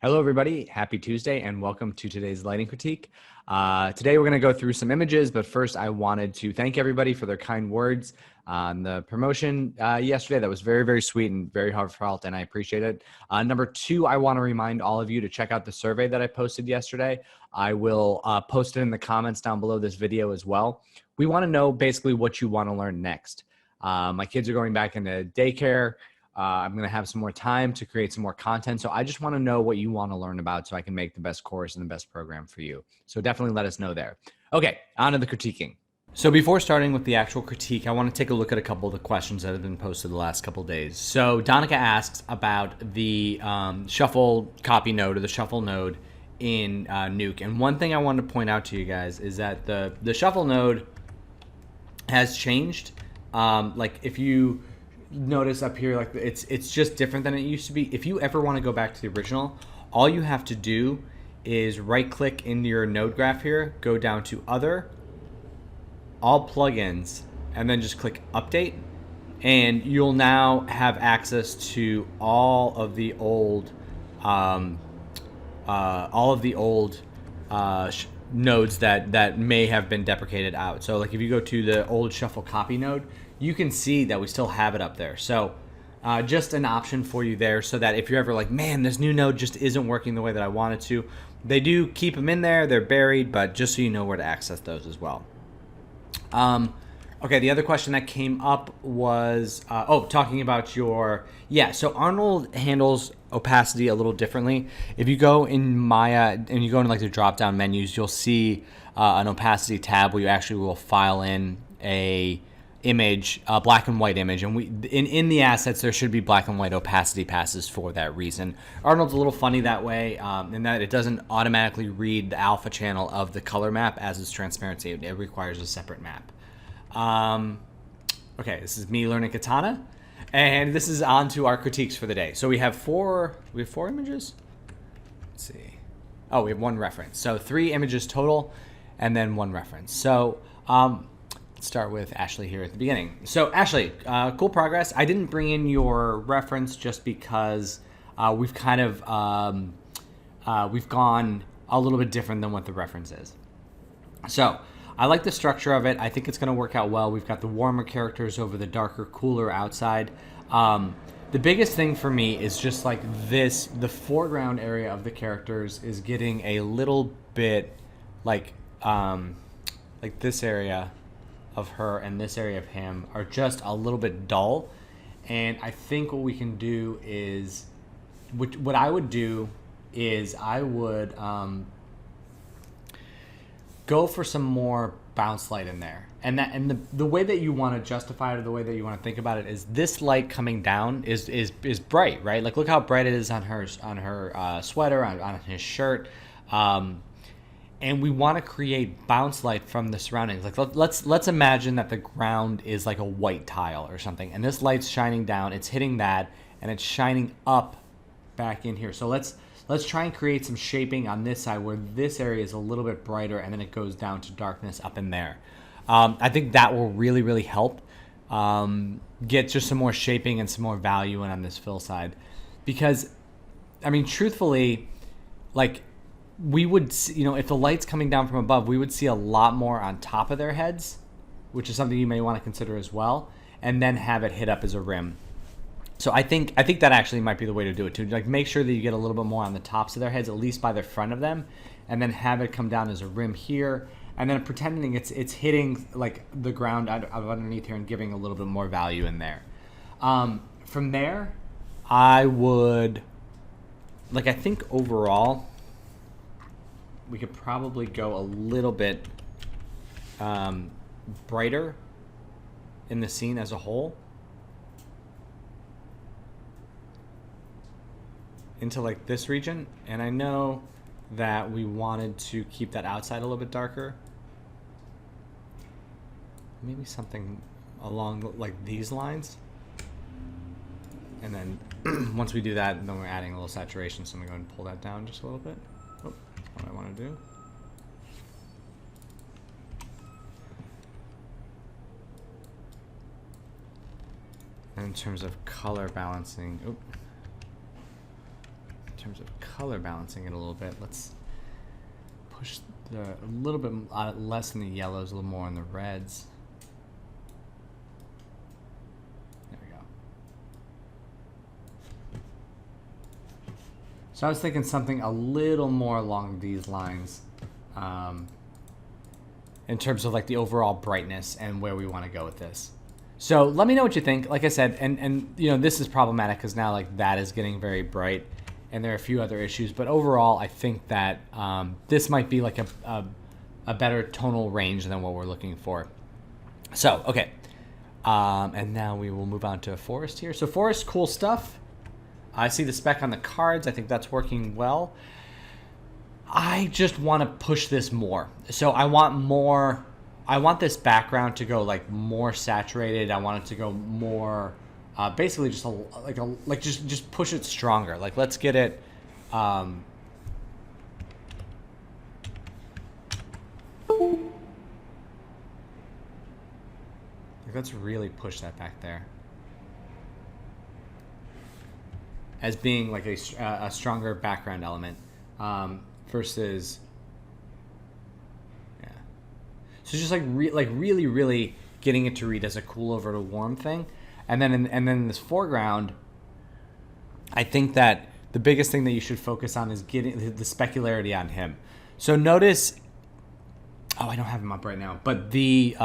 Hello, everybody. Happy Tuesday, and welcome to today's lighting critique. Today, we're going to go through some images, but first, I wanted to thank everybody for their kind words on the promotion yesterday. That was very, very sweet and very heartfelt, and I appreciate it. Number two, I want to remind all of you to check out the survey that I posted yesterday. I will post it in the comments down below this video as well. We want to know basically what you want to learn next. My kids are going back into daycare. I'm going to have some more time to create some more content. So I just want to know what you want to learn about so I can make the best course and the best program for you. So definitely let us know there. Okay, on to the critiquing. So before starting with the actual critique, I want to take a look at a couple of the questions that have been posted the last couple of days. So Donica asks about the shuffle copy node or the shuffle node in Nuke. And one thing I wanted to point out to you guys is that the shuffle node has changed. Like if you notice up here, like it's just different than it used to be. If you ever want to go back to the original, all you have to do is right click in your node graph here, go down to other, all plugins, and then just click update, and you'll now have access to all of the old nodes that may have been deprecated out. So like if you go to the old shuffle copy node, you can see that we still have it up there. So just an option for you there, so that if you're ever like, man, this new node just isn't working the way that I wanted to, they do keep them in there, they're buried, but just so you know where to access those as well. Okay, the other question that came up was, talking about your, so Arnold handles opacity a little differently. If you go in Maya and you go into like the drop-down menus, you'll see an opacity tab where you actually will file in a image, a black and white image, and in the assets there should be black and white opacity passes for that reason. Arnold's a little funny that way, in that it doesn't automatically read the alpha channel of the color map as its transparency. It requires a separate map. Okay, this is me learning Katana, and this is on to our critiques for the day. So we have four images. Let's see. Oh, we have one reference. So 3 images total, and then 1 reference. So let's start with Ashley here at the beginning. So Ashley, cool progress. I didn't bring in your reference just because we've kind of we've gone a little bit different than what the reference is. So I like the structure of it. I think it's going to work out well. We've got the warmer characters over the darker, cooler outside. The biggest thing for me is just like this, the foreground area of the characters is getting a little bit like this area of her and this area of him are just a little bit dull. And I think what we can do is, what I would do is I would go for some more bounce light in there. And the way that you want to justify it, or the way that you want to think about it, is this light coming down is bright, right? Like look how bright it is on her sweater, on his shirt. And we want to create bounce light from the surroundings. Like let's imagine that the ground is like a white tile or something, and this light's shining down, it's hitting that, and it's shining up back in here. So let's try and create some shaping on this side where this area is a little bit brighter, and then it goes down to darkness up in there. I think that will really, really help get just some more shaping and some more value in on this fill side. Because, I mean, truthfully, like we would see, if the light's coming down from above, we would see a lot more on top of their heads, which is something you may want to consider as well, and then have it hit up as a rim. So I think that actually might be the way to do it too. Like make sure that you get a little bit more on the tops of their heads, at least by the front of them, and then have it come down as a rim here, and then pretending it's hitting like the ground out underneath here and giving a little bit more value in there. From there, I would, I think overall, we could probably go a little bit brighter in the scene as a whole, into like this region. And I know that we wanted to keep that outside a little bit darker. Maybe something along like these lines. And then once we do that, then we're adding a little saturation. So I'm going to go and pull that down just a little bit. Oh, that's what I want to do. And in terms of color balancing, terms of color balancing it a little bit, let's push a little bit less in the yellows, a little more in the reds. There we go. So I was thinking something a little more along these lines in terms of like the overall brightness and where we want to go with this. So let me know what you think. Like I said, and you know, this is problematic because now like that is getting very bright, and there are a few other issues. But overall, I think that this might be like a better tonal range than what we're looking for. So okay, and now we will move on to Forrest here. So Forrest, cool stuff. I see the spec on the cards. I think that's working well. I just want to push this more. So I want more. I want this background to go like more saturated. I want it to go more, basically just just push it stronger. Like let's get it. Let's really push that back there as being like a stronger background element versus. So just like really getting it to read as a cool over to warm thing, and then in this foreground, I think that the biggest thing that you should focus on is getting the specularity on him. So notice, I don't have him up right now, but the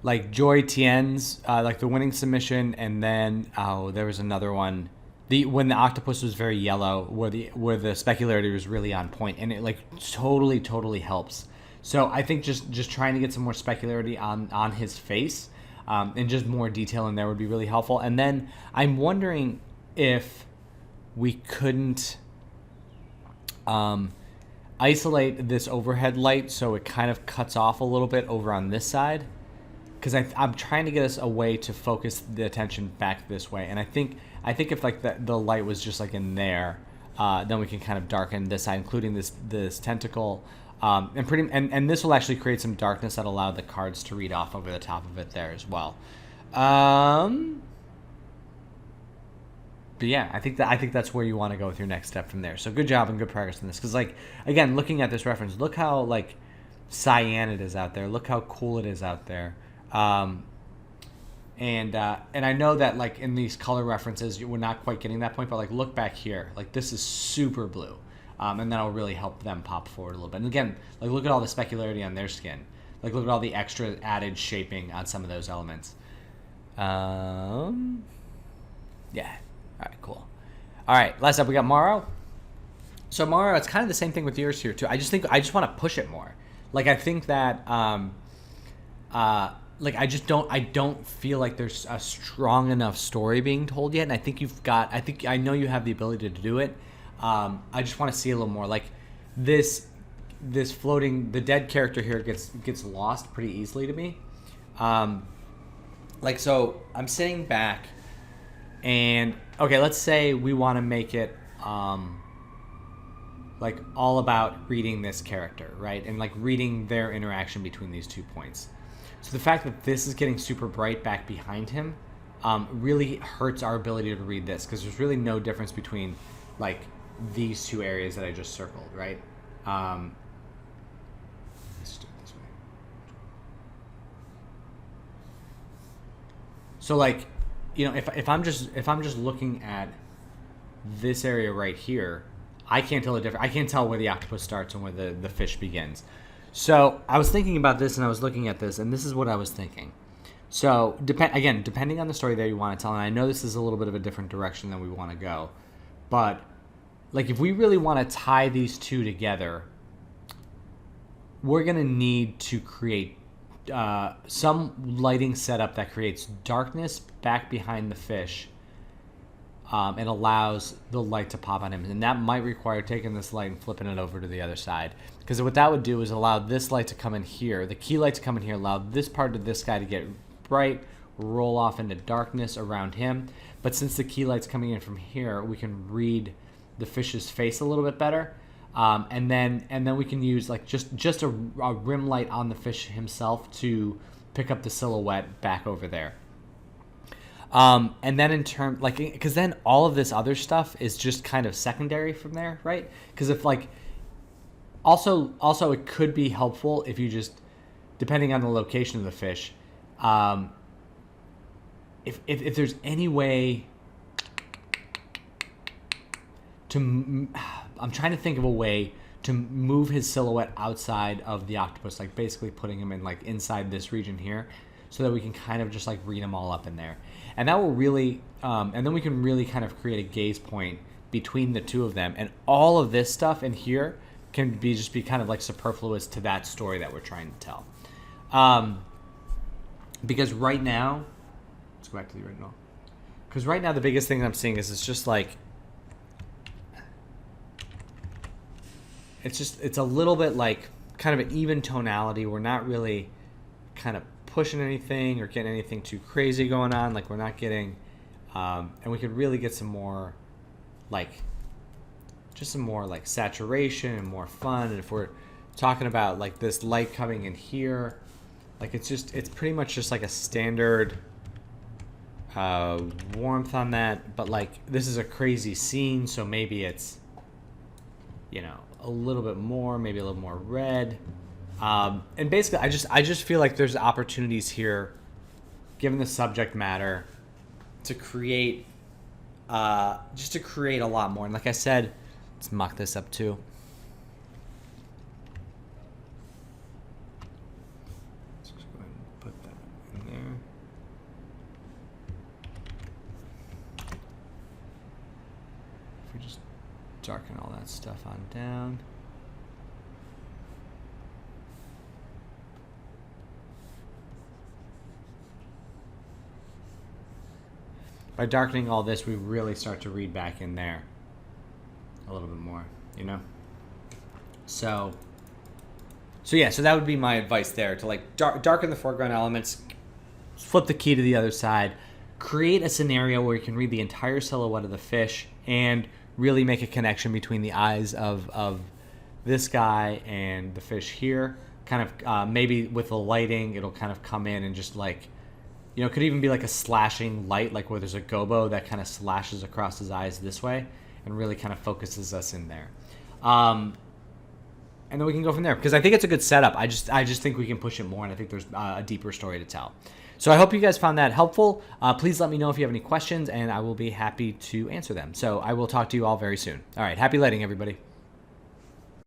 like Joy Tien's like the winning submission, and then there was another one. When the octopus was very yellow, where the specularity was really on point, and it like totally helps. So I think just trying to get some more specularity on his face and just more detail in there would be really helpful. And then I'm wondering if we couldn't isolate this overhead light so it kind of cuts off a little bit over on this side. Because I'm trying to get us a way to focus the attention back this way. And I think if like the light was just like in there, then we can kind of darken this side, including this tentacle. And this will actually create some darkness that allow the cards to read off over the top of it there as well. But yeah, I think that's where you want to go with your next step from there. So good job and good progress in this. Because like again, looking at this reference, look how like cyan it is out there. Look how cool it is out there. And I know that like in these color references we're not quite getting that point, but like look back here, like this is super blue. And that'll really help them pop forward a little bit. And again, like look at all the specularity on their skin. Like look at all the extra added shaping on some of those elements. Yeah. All right, cool. All right, last up we got Mauro. So Mauro, it's kind of the same thing with yours here too. I just want to push it more. Like I think that like I don't feel like there's a strong enough story being told yet, and I think I know you have the ability to do it. I just want to see a little more. Like this floating, the dead character here gets lost pretty easily to me. Like so, I'm sitting back, and okay, let's say we want to make it like all about reading this character, right? And like reading their interaction between these 2 points. So the fact that this is getting super bright back behind him really hurts our ability to read this, because there's really no difference between like these 2 areas that I just circled, right? Let's do it this way. So like, you know, if I'm just looking at this area right here, I can't tell the difference. I can't tell where the octopus starts and where the fish begins. So I was thinking about this, and I was looking at this, and this is what I was thinking. So depending on the story that you want to tell, and I know this is a little bit of a different direction than we want to go, but like if we really want to tie these 2 together, we're going to need to create some lighting setup that creates darkness back behind the fish and allows the light to pop on him. And that might require taking this light and flipping it over to the other side. Because what that would do is allow this light to come in here, the key light to come in here, allow this part of this guy to get bright, roll off into darkness around him. But since the key light's coming in from here, we can read the fish's face a little bit better. And then we can use like just a rim light on the fish himself to pick up the silhouette back over there. And then in term, like, because then all of this other stuff is just kind of secondary from there, right? Because if like, also it could be helpful if you just, depending on the location of the fish, if there's any way to, I'm trying to think of a way to move his silhouette outside of the octopus, like basically putting him in like inside this region here, so that we can kind of just like read them all up in there. And that will really, and then we can really kind of create a gaze point between the two of them. And all of this stuff in here can just be kind of like superfluous to that story that we're trying to tell. Because right now, let's go back to the original. Because right now the biggest thing that I'm seeing is it's just like, it's a little bit like kind of an even tonality. We're not really kind of pushing anything or getting anything too crazy going on. Like we're not getting, and we could really get some more like, just some more like saturation and more fun. And if we're talking about like this light coming in here, like it's pretty much just like a standard warmth on that. But like this is a crazy scene, so maybe it's, you know, a little bit more, maybe a little more red. And basically, I just feel like there's opportunities here, given the subject matter, to create, just to create a lot more. And like I said, let's mock this up too. Let's just go ahead and put that in there. If we just darken all that stuff on down. By darkening all this, we really start to read back in there a little bit more, you know? So yeah, so that would be my advice there, to like darken the foreground elements, flip the key to the other side, create a scenario where you can read the entire silhouette of the fish and really make a connection between the eyes of this guy and the fish here. Kind of maybe with the lighting, it'll kind of come in and just like, you know, it could even be like a slashing light, like where there's a gobo that kind of slashes across his eyes this way and really kind of focuses us in there. And then we can go from there, because I think it's a good setup. I just think we can push it more, and I think there's a deeper story to tell. So I hope you guys found that helpful. Please let me know if you have any questions, and I will be happy to answer them. So I will talk to you all very soon. All right, happy lighting, everybody.